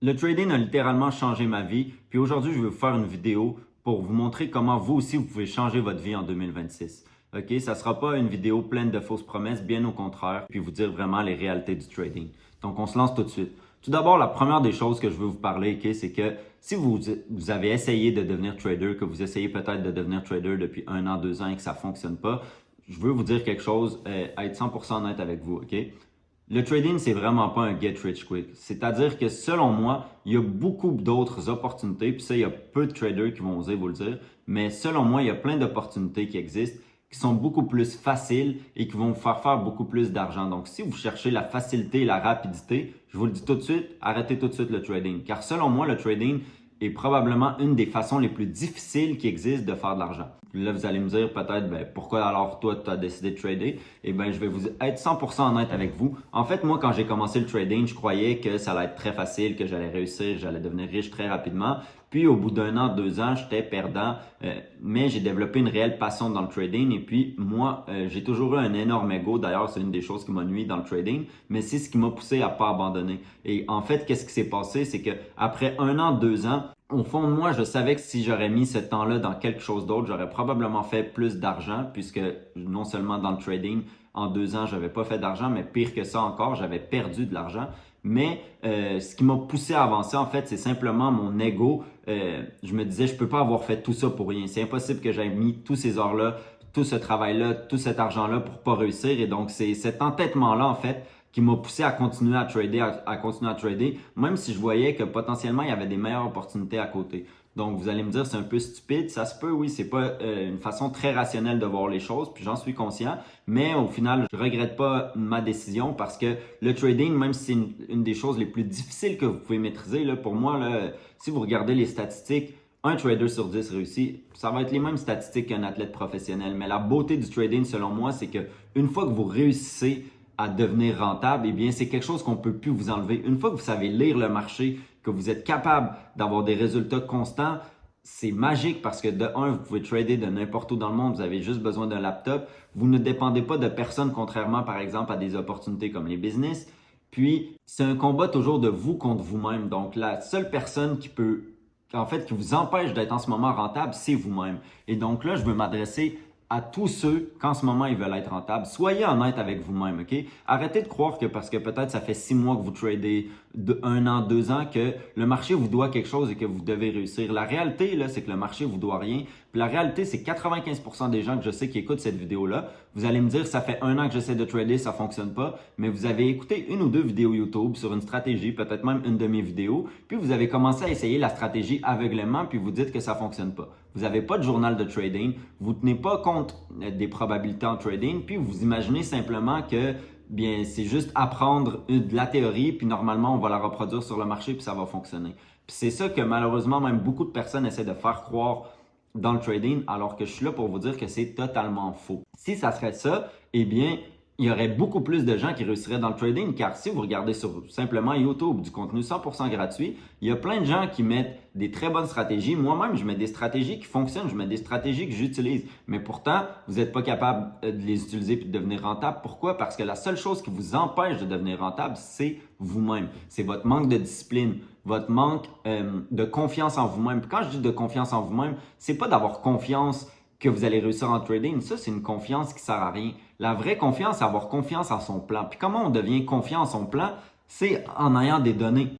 Le trading a littéralement changé ma vie. Puis aujourd'hui, je vais vous faire une vidéo pour vous montrer comment vous aussi, vous pouvez changer votre vie en 2026. OK? Ça ne sera pas une vidéo pleine de fausses promesses, bien au contraire, puis vous dire vraiment les réalités du trading. Donc, on se lance tout de suite. Tout d'abord, la première des choses que je veux vous parler, OK, c'est que si vous avez essayé de devenir trader, que vous essayez peut-être de devenir trader depuis 1 an, 2 ans et que ça ne fonctionne pas, je veux vous dire quelque chose, être 100% honnête avec vous, OK? Le trading, c'est vraiment pas un get rich quick. C'est-à-dire que selon moi, il y a beaucoup d'autres opportunités, puis ça, il y a peu de traders qui vont oser vous le dire, mais selon moi, il y a plein d'opportunités qui existent, qui sont beaucoup plus faciles et qui vont vous faire beaucoup plus d'argent. Donc, si vous cherchez la facilité et la rapidité, je vous le dis tout de suite, arrêtez tout de suite le trading. Car selon moi, le trading est probablement une des façons les plus difficiles qui existent de faire de l'argent. Là, vous allez me dire peut-être, pourquoi alors toi, tu as décidé de trader? Eh bien, je vais vous être 100% honnête avec vous. En fait, moi, quand j'ai commencé le trading, je croyais que ça allait être très facile, que j'allais réussir, j'allais devenir riche très rapidement. Puis, au bout d'1 an, 2 ans, j'étais perdant, mais j'ai développé une réelle passion dans le trading. Et puis, moi, j'ai toujours eu un énorme ego. D'ailleurs, c'est une des choses qui m'a nui dans le trading, mais c'est ce qui m'a poussé à pas abandonner. Et en fait, qu'est-ce qui s'est passé? C'est que après 1 an, 2 ans, au fond de moi, je savais que si j'aurais mis ce temps-là dans quelque chose d'autre, j'aurais probablement fait plus d'argent puisque non seulement dans le trading, en 2 ans, je n'avais pas fait d'argent, mais pire que ça encore, j'avais perdu de l'argent. Mais ce qui m'a poussé à avancer, en fait, c'est simplement mon ego. Je me disais, je peux pas avoir fait tout ça pour rien. C'est impossible que j'aie mis tous ces heures-là, tout ce travail-là, tout cet argent-là pour pas réussir. Et donc, c'est cet entêtement-là, en fait, qui m'a poussé à continuer à trader, à continuer à trader, même si je voyais que potentiellement, il y avait des meilleures opportunités à côté. Donc, vous allez me dire, c'est un peu stupide. Ça se peut, oui, c'est pas une façon très rationnelle de voir les choses, puis j'en suis conscient. Mais au final, je regrette pas ma décision parce que le trading, même si c'est une des choses les plus difficiles que vous pouvez maîtriser, là, pour moi, là, si vous regardez les statistiques, un trader sur 10 réussit, ça va être les mêmes statistiques qu'un athlète professionnel. Mais la beauté du trading, selon moi, c'est que une fois que vous réussissez à devenir rentable, eh bien, c'est quelque chose qu'on ne peut plus vous enlever. Une fois que vous savez lire le marché, que vous êtes capable d'avoir des résultats constants, c'est magique parce que de un, vous pouvez trader de n'importe où dans le monde, vous avez juste besoin d'un laptop. Vous ne dépendez pas de personne, contrairement par exemple à des opportunités comme les business. Puis, c'est un combat toujours de vous contre vous-même. Donc, la seule personne qui peut, en fait, qui vous empêche d'être en ce moment rentable, c'est vous-même. Et donc là, je veux m'adresser à tous ceux qu'en ce moment ils veulent être rentables. Soyez honnête avec vous-même, OK? Arrêtez de croire que parce que peut-être ça fait 6 mois que vous tradez, de 1 an, 2 ans, que le marché vous doit quelque chose et que vous devez réussir. La réalité, là, c'est que le marché vous doit rien. Puis la réalité, c'est que 95% des gens que je sais qui écoutent cette vidéo-là, vous allez me dire, ça fait 1 an que j'essaie de trader, ça fonctionne pas, mais vous avez écouté 1 ou 2 vidéos YouTube sur une stratégie, peut-être même une de mes vidéos, puis vous avez commencé à essayer la stratégie aveuglément, puis vous dites que ça fonctionne pas. Vous n'avez pas de journal de trading, vous ne tenez pas compte des probabilités en trading, puis vous imaginez simplement que bien, c'est juste apprendre de la théorie, puis normalement, on va la reproduire sur le marché, puis ça va fonctionner. Puis c'est ça que malheureusement, même beaucoup de personnes essaient de faire croire dans le trading, alors que je suis là pour vous dire que c'est totalement faux. Si ça serait ça, eh bien, il y aurait beaucoup plus de gens qui réussiraient dans le trading, car si vous regardez sur simplement YouTube du contenu 100% gratuit, il y a plein de gens qui mettent des très bonnes stratégies. Moi-même, je mets des stratégies qui fonctionnent, je mets des stratégies que j'utilise. Mais pourtant, vous n'êtes pas capable de les utiliser et de devenir rentable. Pourquoi? Parce que la seule chose qui vous empêche de devenir rentable, c'est vous-même. C'est votre manque de discipline, votre manque de confiance en vous-même. Puis quand je dis de confiance en vous-même, c'est pas d'avoir confiance que vous allez réussir en trading. Ça, c'est une confiance qui sert à rien. La vraie confiance, c'est avoir confiance en son plan. Puis comment on devient confiant en son plan? C'est en ayant des données.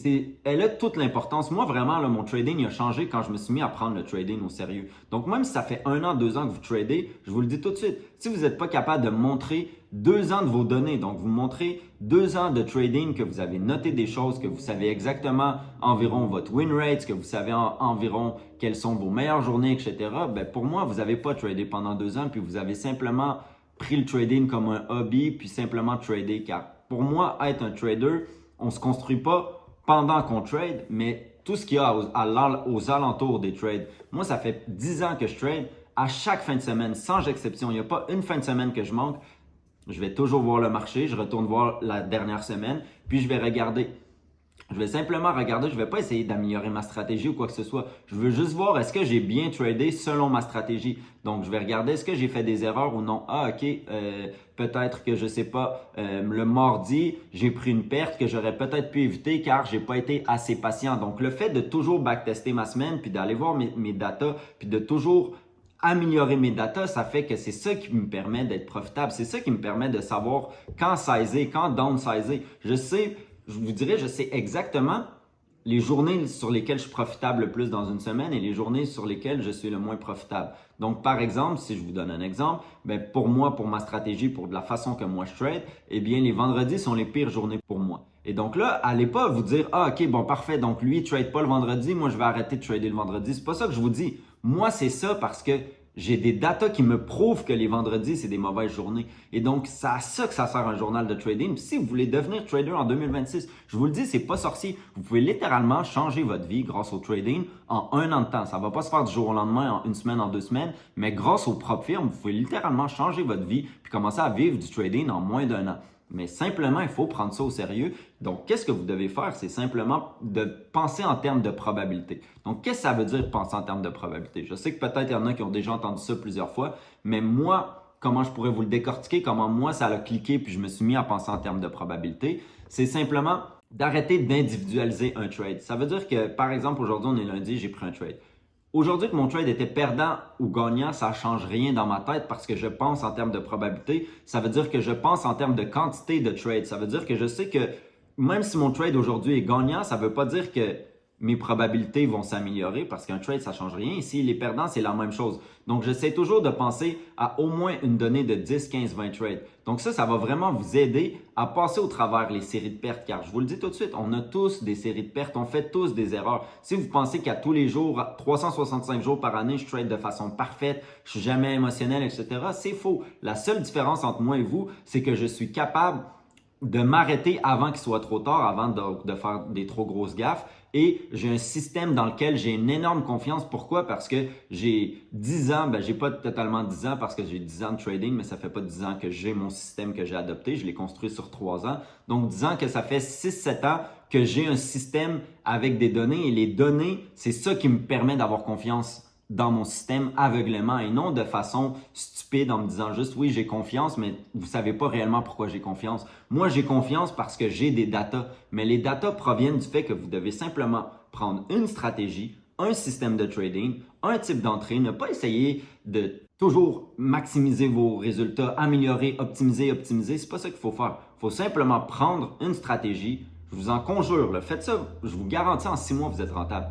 Elle a toute l'importance. Moi, vraiment, là, mon trading a changé quand je me suis mis à prendre le trading au sérieux. Donc, même si ça fait 1 an, 2 ans que vous tradez, je vous le dis tout de suite, si vous n'êtes pas capable de montrer 2 ans de vos données, donc vous montrez 2 ans de trading, que vous avez noté des choses, que vous savez exactement environ votre win rate, que vous savez environ quelles sont vos meilleures journées, etc., ben pour moi, vous n'avez pas tradé pendant 2 ans, puis vous avez simplement pris le trading comme un hobby, puis simplement tradé. Car pour moi, être un trader, on ne se construit pas pendant qu'on trade, mais tout ce qu'il y a aux alentours des trades. Moi, ça fait 10 ans que je trade. À chaque fin de semaine, sans exception, il n'y a pas une fin de semaine que je manque. Je vais toujours voir le marché, je retourne voir la dernière semaine, puis je vais regarder Je vais simplement regarder, je ne vais pas essayer d'améliorer ma stratégie ou quoi que ce soit. Je veux juste voir est-ce que j'ai bien tradé selon ma stratégie. Donc, je vais regarder est-ce que j'ai fait des erreurs ou non. Ah, ok, peut-être que je sais pas, le mardi, j'ai pris une perte que j'aurais peut-être pu éviter car j'ai pas été assez patient. Donc, le fait de toujours backtester ma semaine, puis d'aller voir mes datas, puis de toujours améliorer mes datas, ça fait que c'est ça qui me permet d'être profitable. C'est ça qui me permet de savoir quand sizer, quand downsizer. Je vous dirais, je sais exactement les journées sur lesquelles je suis profitable le plus dans une semaine et les journées sur lesquelles je suis le moins profitable. Donc, par exemple, si je vous donne un exemple, ben pour moi, pour ma stratégie, pour de la façon que moi je trade, eh bien, les vendredis sont les pires journées pour moi. Et donc là, allez pas vous dire, ah, ok, bon, parfait, donc lui, il trade pas le vendredi, moi, je vais arrêter de trader le vendredi. C'est pas ça que je vous dis. Moi, c'est ça parce que j'ai des datas qui me prouvent que les vendredis, c'est des mauvaises journées. Et donc, c'est à ça que ça sert un journal de trading. Puis si vous voulez devenir trader en 2026, je vous le dis, c'est pas sorcier. Vous pouvez littéralement changer votre vie grâce au trading en un an de temps. Ça va pas se faire du jour au lendemain, en une semaine, en 2 semaines, mais grâce aux propres firmes, vous pouvez littéralement changer votre vie puis commencer à vivre du trading en moins d'un an. Mais simplement, il faut prendre ça au sérieux. Donc, qu'est-ce que vous devez faire? C'est simplement de penser en termes de probabilité. Donc, qu'est-ce que ça veut dire penser en termes de probabilité? Je sais que peut-être il y en a qui ont déjà entendu ça plusieurs fois, mais moi, comment je pourrais vous le décortiquer? Comment moi, ça a cliqué puis je me suis mis à penser en termes de probabilité? C'est simplement d'arrêter d'individualiser un trade. Ça veut dire que, par exemple, aujourd'hui, on est lundi, j'ai pris un trade. Aujourd'hui, que mon trade était perdant ou gagnant, ça ne change rien dans ma tête parce que je pense en termes de probabilité. Ça veut dire que je pense en termes de quantité de trade. Ça veut dire que je sais que même si mon trade aujourd'hui est gagnant, ça ne veut pas dire que mes probabilités vont s'améliorer parce qu'un trade, ça ne change rien. S'il est perdant, c'est la même chose. Donc, j'essaie toujours de penser à au moins une donnée de 10, 15, 20 trades. Donc ça va vraiment vous aider à passer au travers les séries de pertes. Car je vous le dis tout de suite, on a tous des séries de pertes, on fait tous des erreurs. Si vous pensez qu'à tous les jours, 365 jours par année, je trade de façon parfaite, je suis jamais émotionnel, etc., c'est faux. La seule différence entre moi et vous, c'est que je suis capable de m'arrêter avant qu'il soit trop tard, avant de faire des trop grosses gaffes. Et j'ai un système dans lequel j'ai une énorme confiance. Pourquoi? Parce que j'ai 10 ans, j'ai pas totalement 10 ans parce que j'ai 10 ans de trading, mais ça fait pas 10 ans que j'ai mon système que j'ai adopté. Je l'ai construit sur 3 ans. Donc, 10 ans que ça fait 6-7 ans que j'ai un système avec des données. Et les données, c'est ça qui me permet d'avoir confiance dans mon système aveuglément et non de façon stupide en me disant juste oui, j'ai confiance, mais vous savez pas réellement pourquoi j'ai confiance. Moi, j'ai confiance parce que j'ai des datas, mais les datas proviennent du fait que vous devez simplement prendre une stratégie, un système de trading, un type d'entrée, ne pas essayer de toujours maximiser vos résultats, améliorer, optimiser, optimiser. C'est pas ça qu'il faut faire. Il faut simplement prendre une stratégie. Je vous en conjure, là, faites ça, je vous garantis en 6 mois, vous êtes rentable.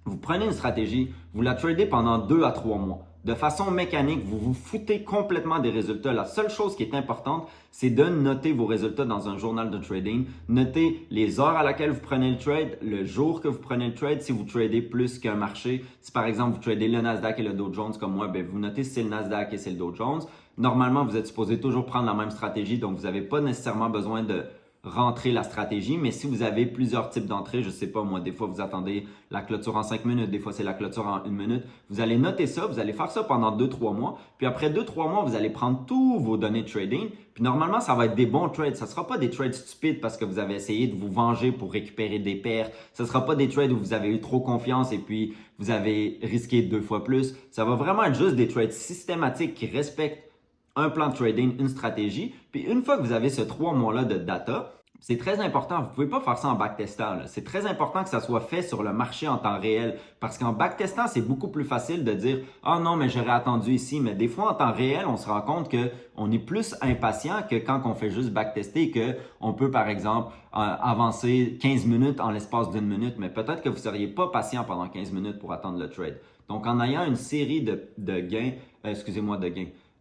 Vous prenez une stratégie, vous la tradez pendant 2 à 3 mois. De façon mécanique, vous vous foutez complètement des résultats. La seule chose qui est importante, c'est de noter vos résultats dans un journal de trading. Notez les heures à laquelle vous prenez le trade, le jour que vous prenez le trade, si vous tradez plus qu'un marché. Si par exemple, vous tradez le Nasdaq et le Dow Jones comme moi, vous notez si c'est le Nasdaq et c'est le Dow Jones. Normalement, vous êtes supposé toujours prendre la même stratégie, donc vous n'avez pas nécessairement besoin de rentrer la stratégie, mais si vous avez plusieurs types d'entrées, je sais pas moi, des fois vous attendez la clôture en 5 minutes, des fois c'est la clôture en 1 minute, vous allez noter ça, vous allez faire ça pendant 2-3 mois, puis après 2-3 mois, vous allez prendre tous vos données de trading, puis normalement ça va être des bons trades, ça sera pas des trades stupides parce que vous avez essayé de vous venger pour récupérer des pertes, ça sera pas des trades où vous avez eu trop confiance et puis vous avez risqué 2 fois plus, ça va vraiment être juste des trades systématiques qui respectent un plan de trading, une stratégie. Puis une fois que vous avez ce 3 mois-là de data, c'est très important. Vous ne pouvez pas faire ça en backtestant. C'est très important que ça soit fait sur le marché en temps réel. Parce qu'en backtestant, c'est beaucoup plus facile de dire « Ah non, mais j'aurais attendu ici. » Mais des fois, en temps réel, on se rend compte qu'on est plus impatient que quand on fait juste backtester et qu'on peut, par exemple, avancer 15 minutes en l'espace d'1 minute. Mais peut-être que vous ne seriez pas patient pendant 15 minutes pour attendre le trade. Donc, en ayant une série de gains,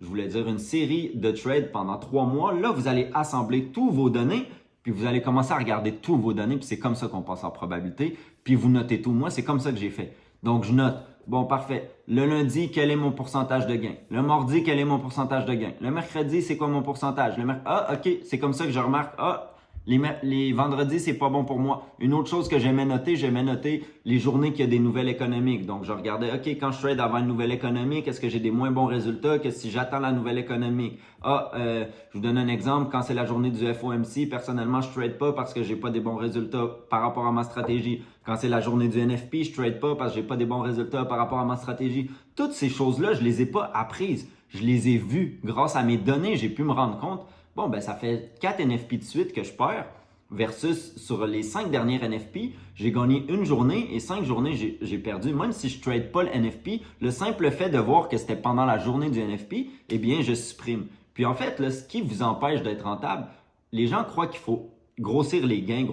je voulais dire une série de trades pendant 3 mois. Là, vous allez assembler tous vos données, puis vous allez commencer à regarder tous vos données, puis c'est comme ça qu'on passe en probabilité. Puis vous notez tout. Moi, c'est comme ça que j'ai fait. Donc, je note. Bon, parfait. Le lundi, quel est mon pourcentage de gain? Le mardi, quel est mon pourcentage de gain? Le mercredi, c'est quoi mon pourcentage? Ah, OK, c'est comme ça que je remarque. Ah, Les vendredis, c'est pas bon pour moi. Une autre chose que j'aimais noter les journées qu'il y a des nouvelles économiques. Donc, je regardais, OK, quand je trade avant une nouvelle économique, est-ce que j'ai des moins bons résultats que si j'attends la nouvelle économique? Je vous donne un exemple. Quand c'est la journée du FOMC, personnellement, je trade pas parce que j'ai pas des bons résultats par rapport à ma stratégie. Quand c'est la journée du NFP, je trade pas parce que j'ai pas des bons résultats par rapport à ma stratégie. Toutes ces choses-là, je les ai pas apprises. Je les ai vues. Grâce à mes données, j'ai pu me rendre compte. Bon, ben ça fait 4 NFP de suite que je perds versus sur les 5 dernières NFP, j'ai gagné une journée et 5 journées, j'ai perdu. Même si je ne trade pas le NFP, le simple fait de voir que c'était pendant la journée du NFP, eh bien, je supprime. Puis en fait, là, ce qui vous empêche d'être rentable, les gens croient qu'il faut grossir les gains.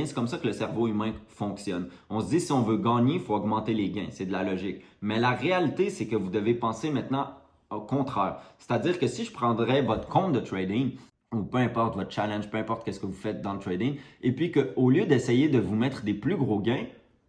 C'est comme ça que le cerveau humain fonctionne. On se dit, si on veut gagner, il faut augmenter les gains. C'est de la logique. Mais la réalité, c'est que vous devez penser maintenant au contraire. C'est-à-dire que si je prendrais votre compte de trading, ou peu importe votre challenge, peu importe qu'est-ce que vous faites dans le trading, et puis qu'au lieu d'essayer de vous mettre des plus gros gains,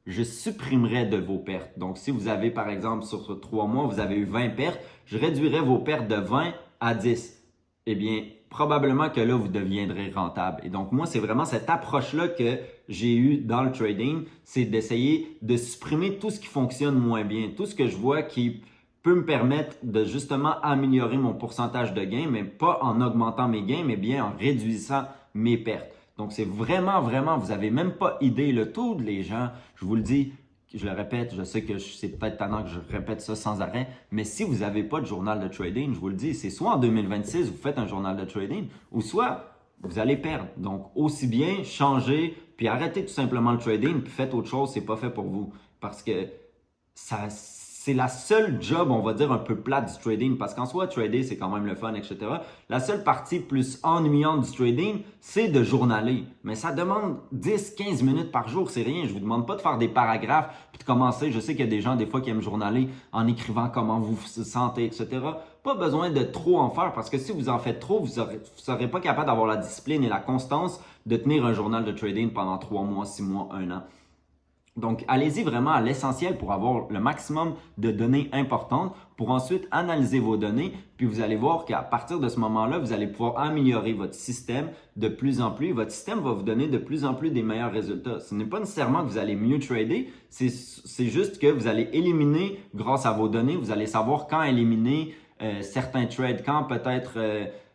je supprimerais de vos pertes. Donc, si vous avez, par exemple, sur 3 mois, vous avez eu 20 pertes, je réduirais vos pertes de 20 à 10. Eh bien, probablement que là, vous deviendrez rentable. Et donc, moi, c'est vraiment cette approche-là que j'ai eue dans le trading, c'est d'essayer de supprimer tout ce qui fonctionne moins bien, tout ce que je vois qui peut me permettre de justement améliorer mon pourcentage de gains, mais pas en augmentant mes gains, mais bien en réduisant mes pertes. Donc, c'est vraiment, vous n'avez même pas idée. Tous les gens, je vous le dis, je le répète, je sais que c'est peut-être tannant que je répète ça sans arrêt, mais si vous n'avez pas de journal de trading, je vous le dis, c'est soit en 2026, vous faites un journal de trading, ou soit vous allez perdre. Donc, aussi bien changer, puis arrêtez tout simplement le trading, puis faites autre chose, c'est pas fait pour vous. Parce que c'est la seule job, on va dire, un peu plate du trading, parce qu'en soi, trader, c'est quand même le fun, etc. La seule partie plus ennuyante du trading, c'est de journaler. Mais ça demande 10-15 minutes par jour, c'est rien. Je vous demande pas de faire des paragraphes, puis de commencer. Je sais qu'il y a des gens, des fois, qui aiment journaler en écrivant comment vous vous sentez, etc. Pas besoin de trop en faire, parce que si vous en faites trop, vous ne serez pas capable d'avoir la discipline et la constance de tenir un journal de trading pendant 3 mois, 6 mois, 1 an. Donc, allez-y vraiment à l'essentiel pour avoir le maximum de données importantes pour ensuite analyser vos données. Puis vous allez voir qu'à partir de ce moment-là, vous allez pouvoir améliorer votre système de plus en plus. Votre système va vous donner de plus en plus des meilleurs résultats. Ce n'est pas nécessairement que vous allez mieux trader, c'est juste que vous allez éliminer grâce à vos données. Vous allez savoir quand éliminer certains trades, quand peut-être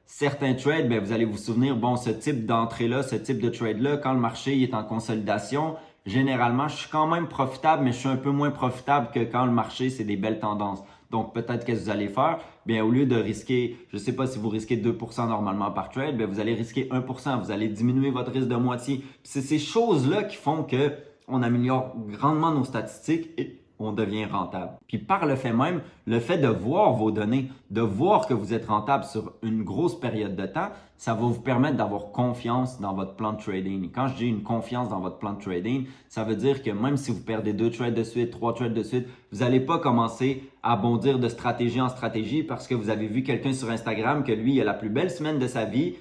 certains trades, vous allez vous souvenir, bon, ce type d'entrée-là, ce type de trade-là, quand le marché est en consolidation, généralement, je suis quand même profitable, mais je suis un peu moins profitable que quand le marché, c'est des belles tendances. Donc, peut-être qu'est-ce que vous allez faire? Bien, au lieu de risquer, je ne sais pas si vous risquez 2% normalement par trade, bien, vous allez risquer 1%. Vous allez diminuer votre risque de moitié. C'est ces choses-là qui font que on améliore grandement nos statistiques et on devient rentable. Puis par le fait même, le fait de voir vos données, de voir que vous êtes rentable sur une grosse période de temps, ça va vous permettre d'avoir confiance dans votre plan de trading. Et quand je dis une confiance dans votre plan de trading, ça veut dire que même si vous perdez 2 trades de suite, 3 trades de suite, vous n'allez pas commencer à bondir de stratégie en stratégie parce que vous avez vu quelqu'un sur Instagram que lui, il a la plus belle semaine de sa vie,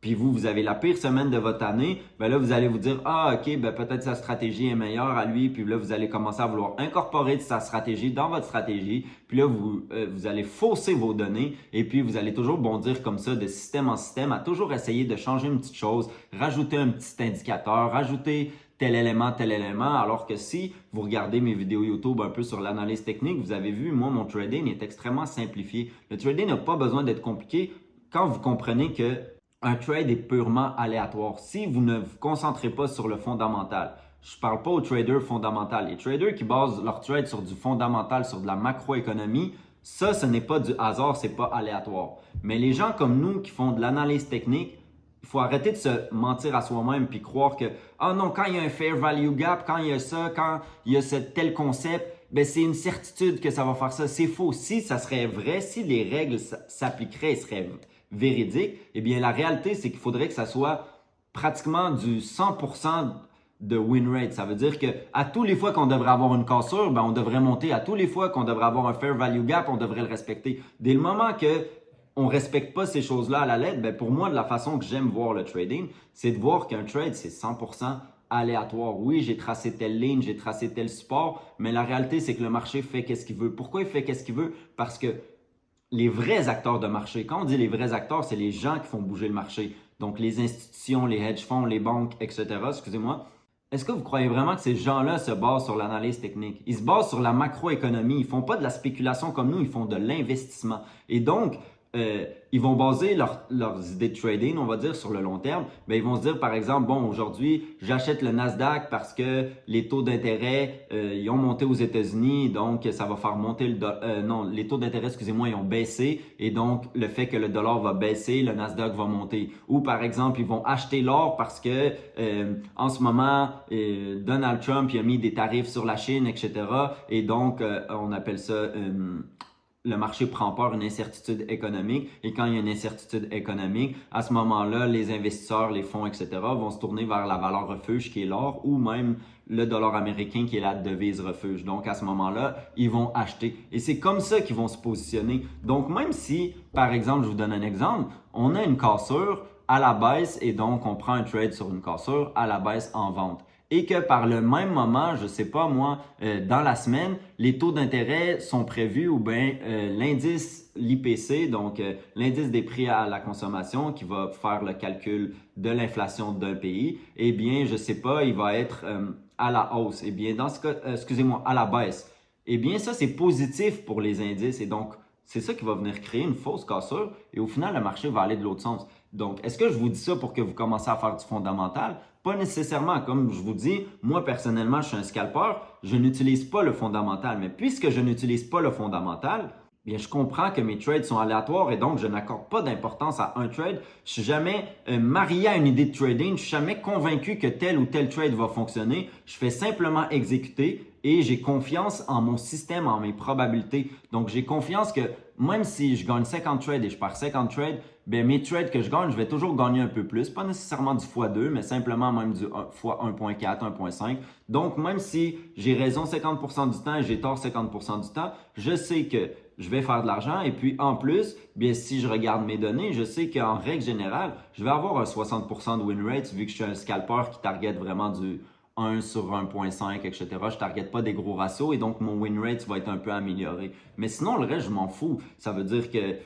puis vous avez la pire semaine de votre année, ben là, vous allez vous dire, ah, OK, ben peut-être sa stratégie est meilleure à lui, puis là, vous allez commencer à vouloir incorporer sa stratégie dans votre stratégie, puis là, vous allez fausser vos données, et puis vous allez toujours bondir comme ça, de système en système, à toujours essayer de changer une petite chose, rajouter un petit indicateur, rajouter tel élément, alors que si vous regardez mes vidéos YouTube un peu sur l'analyse technique, vous avez vu, moi, mon trading est extrêmement simplifié. Le trading n'a pas besoin d'être compliqué quand vous comprenez que un trade est purement aléatoire. Si vous ne vous concentrez pas sur le fondamental, je ne parle pas aux traders fondamentaux. Les traders qui basent leur trade sur du fondamental, sur de la macroéconomie, ça, ce n'est pas du hasard, ce n'est pas aléatoire. Mais les gens comme nous qui font de l'analyse technique, il faut arrêter de se mentir à soi-même puis croire que « Ah non, quand il y a un fair value gap, quand il y a ça, quand il y a ce tel concept, ben c'est une certitude que ça va faire ça. » C'est faux. Si ça serait vrai, si les règles s'appliqueraient et seraient véridiques, eh bien la réalité, c'est qu'il faudrait que ça soit pratiquement du 100% de win rate. Ça veut dire que à tous les fois qu'on devrait avoir une cassure, ben on devrait monter. À tous les fois qu'on devrait avoir un fair value gap, on devrait le respecter. Dès le moment que on respecte pas ces choses-là à la lettre, ben pour moi, de la façon que j'aime voir le trading, c'est de voir qu'un trade, c'est 100% aléatoire. Oui, j'ai tracé telle ligne, j'ai tracé tel support, mais la réalité, c'est que le marché fait qu'est-ce qu'il veut. Pourquoi il fait qu'est-ce qu'il veut? Parce que les vrais acteurs de marché, quand on dit les vrais acteurs, c'est les gens qui font bouger le marché. donc les institutions, les hedge funds, les banques, etc., excusez-moi, est-ce que vous croyez vraiment que ces gens-là se basent sur l'analyse technique? Ils se basent sur la macroéconomie. Ils font pas de la spéculation comme nous, ils font de l'investissement. Et donc, ils vont baser leurs idées de trading, on va dire, sur le long terme. Bien, ils vont se dire, par exemple, bon, aujourd'hui, j'achète le Nasdaq parce que les taux d'intérêt, ils ont monté aux États-Unis, donc ça va faire monter le dollar. Non, les taux d'intérêt, excusez-moi, ils ont baissé, et donc le fait que le dollar va baisser, le Nasdaq va monter. Ou par exemple, ils vont acheter l'or parce que en ce moment, Donald Trump il a mis des tarifs sur la Chine, etc. Et donc, on appelle ça le marché prend peur, une incertitude économique. Et quand il y a une incertitude économique, à ce moment-là, les investisseurs, les fonds, etc. vont se tourner vers la valeur refuge qui est l'or ou même le dollar américain qui est la devise refuge. Donc, à ce moment-là, ils vont acheter. Et c'est comme ça qu'ils vont se positionner. Donc, même si, par exemple, je vous donne un exemple, on a une cassure à la baisse et donc on prend un trade sur une cassure à la baisse en vente. Et que par le même moment, je sais pas moi, dans la semaine, les taux d'intérêt sont prévus ou bien l'indice, l'IPC, donc l'indice des prix à la consommation qui va faire le calcul de l'inflation d'un pays, eh bien, je sais pas, il va être à la hausse. Eh bien, dans ce cas, excusez-moi, à la baisse. Eh bien, ça, c'est positif pour les indices et donc, c'est ça qui va venir créer une fausse cassure et au final, le marché va aller de l'autre sens. Donc, est-ce que je vous dis ça pour que vous commenciez à faire du fondamental? Pas nécessairement. Comme je vous dis, moi personnellement, je suis un scalper, je n'utilise pas le fondamental. Mais puisque je n'utilise pas le fondamental, bien, je comprends que mes trades sont aléatoires et donc je n'accorde pas d'importance à un trade. Je suis jamais marié à une idée de trading. Je suis jamais convaincu que tel ou tel trade va fonctionner. Je fais simplement exécuter et j'ai confiance en mon système, en mes probabilités. Donc, j'ai confiance que même si je gagne 50 trades et je perds 50 trades, bien, mes trades que je gagne, je vais toujours gagner un peu plus. Pas nécessairement du x2, mais simplement même du x1.4, 1.5. Donc, même si j'ai raison 50% du temps et j'ai tort 50% du temps, je sais que je vais faire de l'argent. Et puis, en plus, bien, si je regarde mes données, je sais qu'en règle générale, je vais avoir un 60% de win rate vu que je suis un scalper qui target vraiment du 1 sur 1.5, etc. Je ne target pas des gros ratios et donc mon win rate va être un peu amélioré. Mais sinon, le reste, je m'en fous. Ça veut dire que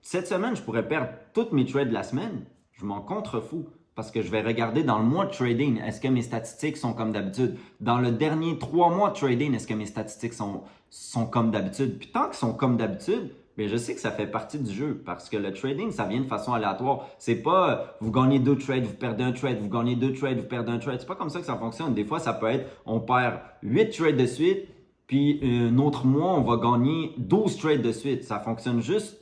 cette semaine, je pourrais perdre toutes mes trades de la semaine. Je m'en contrefous parce que je vais regarder dans le mois de trading, est-ce que mes statistiques sont comme d'habitude? Dans le dernier 3 mois de trading, est-ce que mes statistiques sont comme d'habitude? Puis tant qu'ils sont comme d'habitude, bien, je sais que ça fait partie du jeu parce que le trading, ça vient de façon aléatoire. C'est pas vous gagnez 2 trades, vous perdez un trade, vous gagnez 2 trades, vous perdez un trade. C'est pas comme ça que ça fonctionne. Des fois, ça peut être on perd 8 trades de suite, puis un autre mois, on va gagner 12 trades de suite. Ça fonctionne juste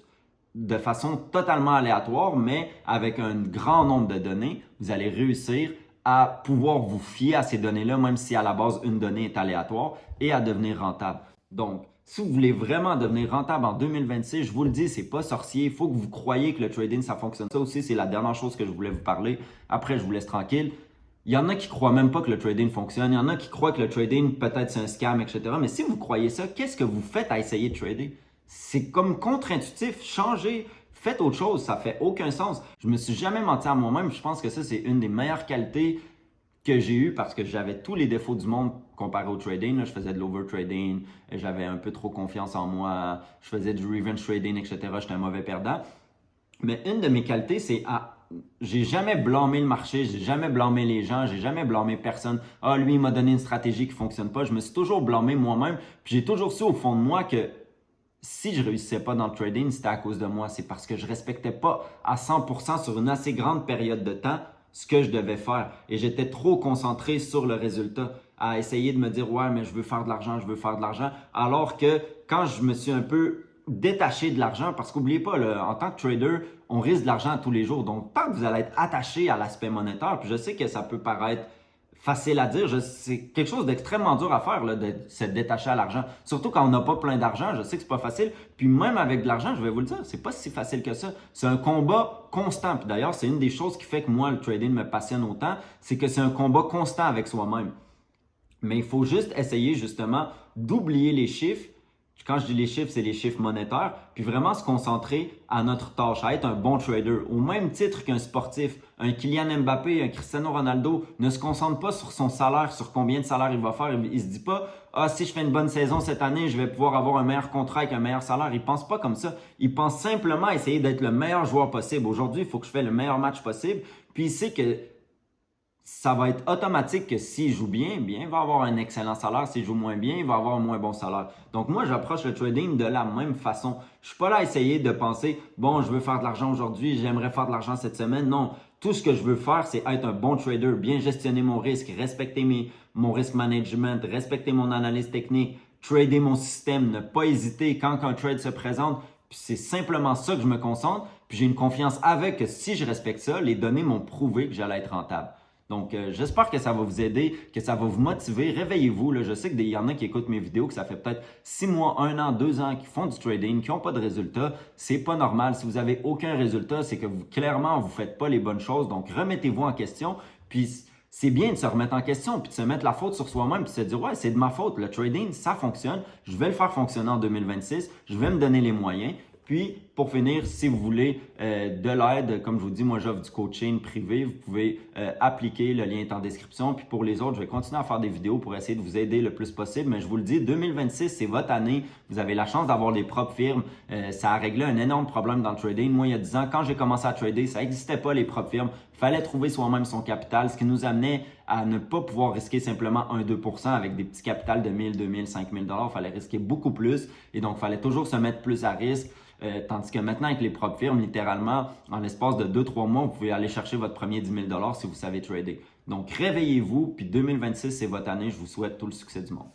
de façon totalement aléatoire, mais avec un grand nombre de données, vous allez réussir à pouvoir vous fier à ces données-là, même si à la base, une donnée est aléatoire, et à devenir rentable. Donc, si vous voulez vraiment devenir rentable en 2026, je vous le dis, c'est pas sorcier. Il faut que vous croyez que le trading, ça fonctionne. Ça aussi, c'est la dernière chose que je voulais vous parler. Après, je vous laisse tranquille. Il y en a qui croient même pas que le trading fonctionne. Il y en a qui croient que le trading, peut-être c'est un scam, etc. Mais si vous croyez ça, qu'est-ce que vous faites à essayer de trader? C'est comme contre-intuitif. Changez, faites autre chose. Ça fait aucun sens. Je me suis jamais menti à moi-même. Je pense que ça, c'est une des meilleures qualités que j'ai eu parce que j'avais tous les défauts du monde comparé au trading. Là, je faisais de l'overtrading, j'avais un peu trop confiance en moi, je faisais du revenge trading, etc. J'étais un mauvais perdant. Mais une de mes qualités, c'est j'ai jamais blâmé le marché, j'ai jamais blâmé les gens, j'ai jamais blâmé personne. Ah, lui, il m'a donné une stratégie qui fonctionne pas. Je me suis toujours blâmé moi-même. Puis j'ai toujours su au fond de moi que si je réussissais pas dans le trading, c'était à cause de moi. C'est parce que je respectais pas à 100% sur une assez grande période de temps ce que je devais faire. Et j'étais trop concentré sur le résultat, à essayer de me dire « Ouais, mais je veux faire de l'argent, je veux faire de l'argent. » Alors que quand je me suis un peu détaché de l'argent, parce qu'oubliez pas, là, en tant que trader, on risque de l'argent tous les jours. Donc, tant que vous allez être attaché à l'aspect monétaire, puis je sais que ça peut paraître facile à dire, c'est quelque chose d'extrêmement dur à faire, là, de se détacher à l'argent. Surtout quand on n'a pas plein d'argent, je sais que c'est pas facile. Puis même avec de l'argent, je vais vous le dire, c'est pas si facile que ça. C'est un combat constant. Puis d'ailleurs, c'est une des choses qui fait que moi, le trading me passionne autant, c'est que c'est un combat constant avec soi-même. Mais il faut juste essayer justement d'oublier les chiffres, Quand je dis les chiffres, c'est les chiffres monétaires. Puis vraiment se concentrer à notre tâche, à être un bon trader. Au même titre qu'un sportif, un Kylian Mbappé, un Cristiano Ronaldo ne se concentre pas sur son salaire, sur combien de salaire il va faire. Il se dit pas, ah, si je fais une bonne saison cette année, je vais pouvoir avoir un meilleur contrat avec un meilleur salaire. Il pense pas comme ça. Il pense simplement à essayer d'être le meilleur joueur possible. Aujourd'hui, il faut que je fasse le meilleur match possible. Puis il sait que ça va être automatique que s'il joue bien, il va avoir un excellent salaire. S'il joue moins bien, il va avoir un moins bon salaire. Donc moi, j'approche le trading de la même façon. Je suis pas là à essayer de penser, bon, je veux faire de l'argent aujourd'hui, j'aimerais faire de l'argent cette semaine. Non, tout ce que je veux faire, c'est être un bon trader, bien gestionner mon risque, respecter mon risk management, respecter mon analyse technique, trader mon système, ne pas hésiter quand un trade se présente. Puis c'est simplement ça que je me concentre. Puis j'ai une confiance avec que si je respecte ça, les données m'ont prouvé que j'allais être rentable. Donc, j'espère que ça va vous aider, que ça va vous motiver. Réveillez-vous. Là. Je sais qu'il y en a qui écoutent mes vidéos, que ça fait peut-être 6 mois, 1 an, 2 ans, qui font du trading, qui n'ont pas de résultats. C'est pas normal. Si vous n'avez aucun résultat, c'est que clairement, vous ne faites pas les bonnes choses. Donc, remettez-vous en question. Puis, c'est bien de se remettre en question, puis de se mettre la faute sur soi-même, puis de se dire, ouais, c'est de ma faute. Le trading, ça fonctionne. Je vais le faire fonctionner en 2026. Je vais me donner les moyens. Puis, pour finir, si vous voulez de l'aide, comme je vous dis, moi j'offre du coaching privé. Vous pouvez appliquer, le lien est en description. Puis pour les autres, je vais continuer à faire des vidéos pour essayer de vous aider le plus possible. Mais je vous le dis, 2026, c'est votre année. Vous avez la chance d'avoir des propres firmes. Ça a réglé un énorme problème dans le trading. Moi, il y a 10 ans, quand j'ai commencé à trader, ça n'existait pas les propres firmes. Il fallait trouver soi-même son capital, ce qui nous amenait à ne pas pouvoir risquer simplement 1-2% avec des petits capitals de 1000, 2000, 5000 $. Il fallait risquer beaucoup plus et donc il fallait toujours se mettre plus à risque. Tandis que maintenant, avec les propres firmes, littéralement, en l'espace de 2-3 mois, vous pouvez aller chercher votre premier 10 000 $ si vous savez trader. Donc, réveillez-vous, puis 2026, c'est votre année. Je vous souhaite tout le succès du monde.